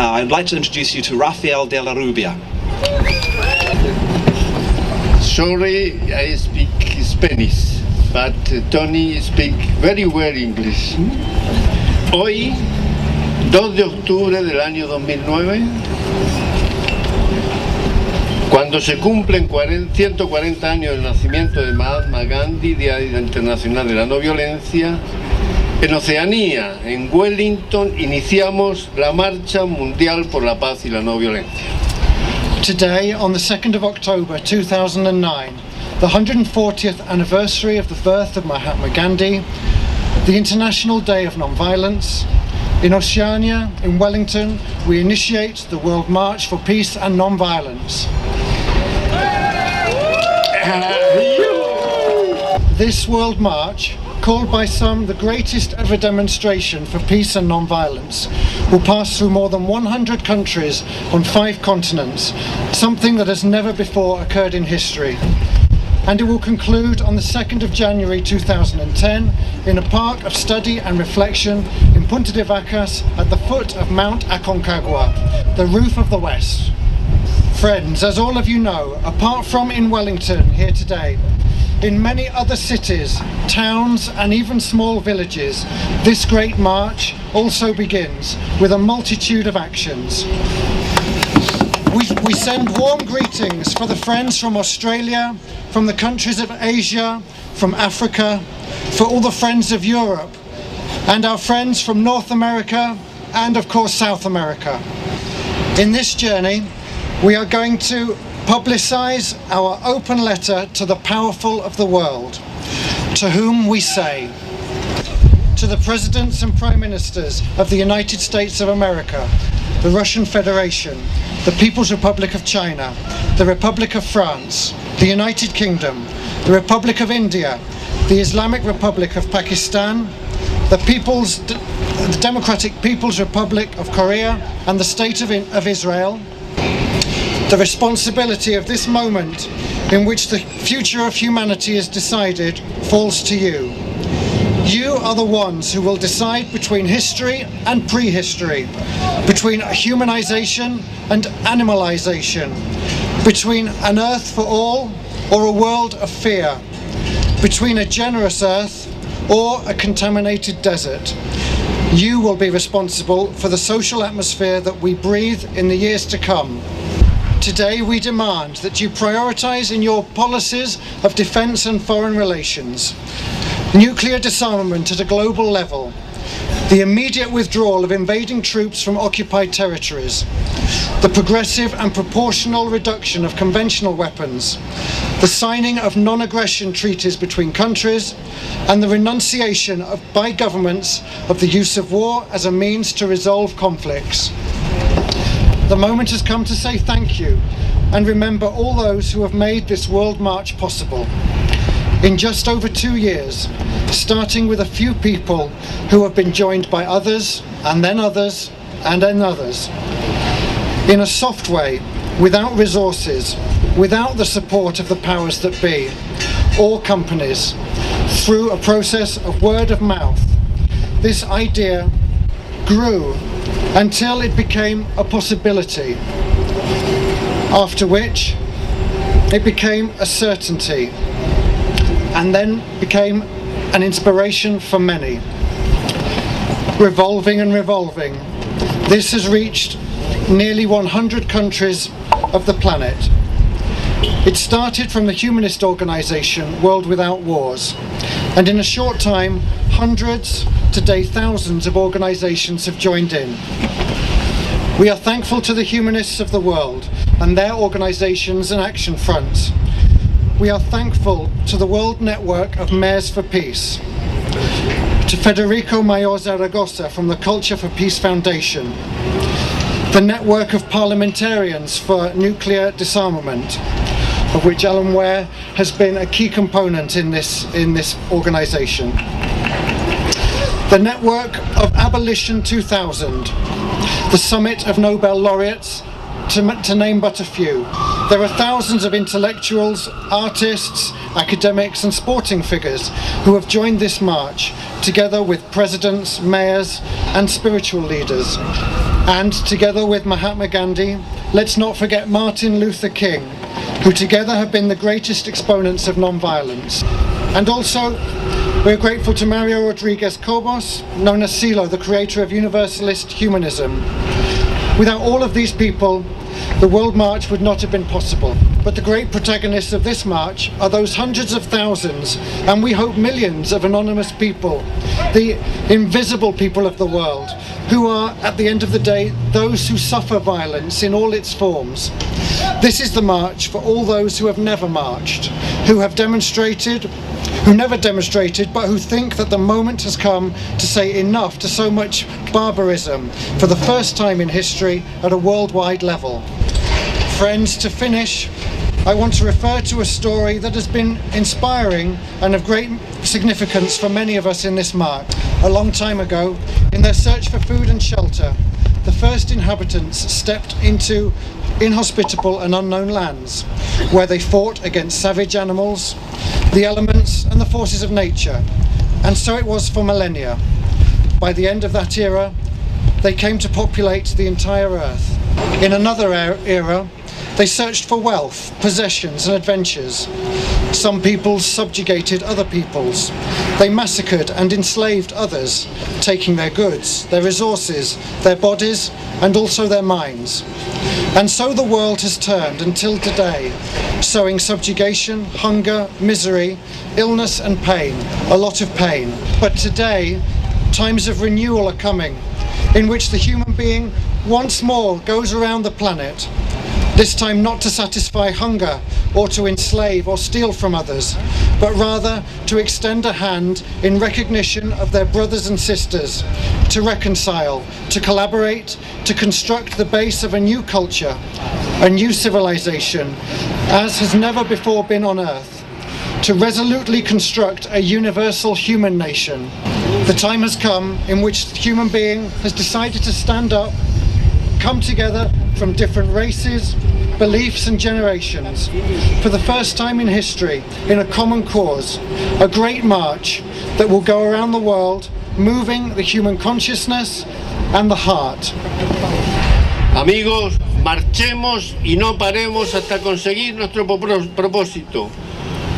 I'd like to introduce you to Rafael de la Rubia. Sorry, I speak Spanish, but Tony speak very well English. Hoy, 2 de octubre del año 2009, cuando se cumplen 140 años del nacimiento de Mahatma Gandhi, Día Internacional de la No Violencia, en Oceanía, en Wellington, iniciamos la Marcha Mundial por la Paz y la No Violencia. Today, on the 2nd of October 2009, the 140th anniversary of the birth of Mahatma Gandhi, the International Day of Non-Violence, in Oceania, in Wellington, we initiate the World March for Peace and Non-Violence. This World March, called by some the greatest ever demonstration for peace and non-violence, will pass through more than 100 countries on 5 continents, something that has never before occurred in history. And it will conclude on the 2nd of January 2010 in a park of study and reflection in Punta de Vacas at the foot of Mount Aconcagua, the roof of the West. Friends, as all of you know, apart from in Wellington here today, in many other cities, towns and even small villages, this great march also begins with a multitude of actions. We send warm greetings for the friends from Australia, from the countries of Asia, from Africa, for all the friends of Europe, and our friends from North America and of course South America. In this journey, we are going to publicize our open letter to the powerful of the world, to whom we say, to the presidents and prime ministers of the United States of America, the Russian Federation, the People's Republic of China, the Republic of France, the United Kingdom, the Republic of India, the Islamic Republic of Pakistan, the Democratic People's Republic of Korea, and the State of Israel. The responsibility of this moment in which the future of humanity is decided falls to you. You are the ones who will decide between history and prehistory, between humanization and animalization, between an earth for all or a world of fear, between a generous earth or a contaminated desert. You will be responsible for the social atmosphere that we breathe in the years to come. Today we demand that you prioritize in your policies of defense and foreign relations nuclear disarmament at a global level, the immediate withdrawal of invading troops from occupied territories, the progressive and proportional reduction of conventional weapons, the signing of non-aggression treaties between countries, and the renunciation by governments of the use of war as a means to resolve conflicts. The moment has come to say thank you and remember all those who have made this World March possible. In just over 2 years, starting with a few people who have been joined by others, and then others, and then others. In a soft way, without resources, without the support of the powers that be, or companies, through a process of word of mouth, this idea grew until it became a possibility, after which it became a certainty, and then became an inspiration for many. Revolving and revolving, this has reached nearly 100 countries of the planet. It started from the humanist organization World Without Wars, and in a short time, hundreds, today thousands of organizations have joined in. We are thankful to the humanists of the world and their organizations and action fronts. We are thankful to the World Network of Mayors for Peace, to Federico Mayor Zaragoza from the Culture for Peace Foundation, the Network of Parliamentarians for Nuclear Disarmament, of which Alan Ware has been a key component in this organisation. The Network of Abolition 2000, the Summit of Nobel Laureates, to name but a few. There are thousands of intellectuals, artists, academics and sporting figures who have joined this march, together with presidents, mayors and spiritual leaders. And together with Mahatma Gandhi, let's not forget Martin Luther King, who together have been the greatest exponents of non-violence. And also, we're grateful to Mario Rodriguez Cobos, known as CeeLo, the creator of Universalist Humanism. Without all of these people, the World March would not have been possible. But the great protagonists of this march are those hundreds of thousands, and we hope millions of anonymous people, the invisible people of the world, who are, at the end of the day, those who suffer violence in all its forms. This is the march for all those who have never marched, who have demonstrated, who never demonstrated, but who think that the moment has come to say enough to so much barbarism for the first time in history at a worldwide level. Friends, to finish, I want to refer to a story that has been inspiring and of great significance for many of us in this march. A long time ago, in their search for food and shelter, the first inhabitants stepped into inhospitable and unknown lands, where they fought against savage animals, the elements and the forces of nature. And so it was for millennia. By the end of that era, they came to populate the entire earth. In another era, they searched for wealth, possessions and adventures. Some peoples subjugated other peoples. They massacred and enslaved others, taking their goods, their resources, their bodies and also their minds. And so the world has turned until today, sowing subjugation, hunger, misery, illness and pain, a lot of pain. But today, times of renewal are coming, in which the human being once more goes around the planet, this time not to satisfy hunger or to enslave or steal from others, but rather to extend a hand in recognition of their brothers and sisters, to reconcile, to collaborate, to construct the base of a new culture, a new civilization, as has never before been on Earth, to resolutely construct a universal human nation. The time has come in which the human being has decided to stand up, come together from different races, beliefs and generations, for the first time in history, in a common cause, a great march that will go around the world, moving the human consciousness and the heart. Amigos, marchemos y no paremos hasta conseguir nuestro propósito.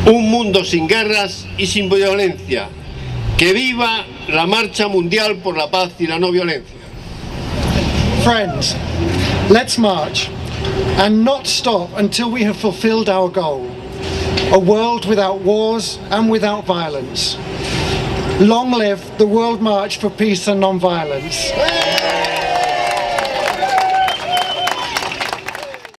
Un mundo sin guerras y sin violencia. ¡Que viva la Marcha Mundial por la Paz y la No Violencia! Friends, let's march and not stop until we have fulfilled our goal. A world without wars and without violence. Long live the World March for Peace and Non-Violence.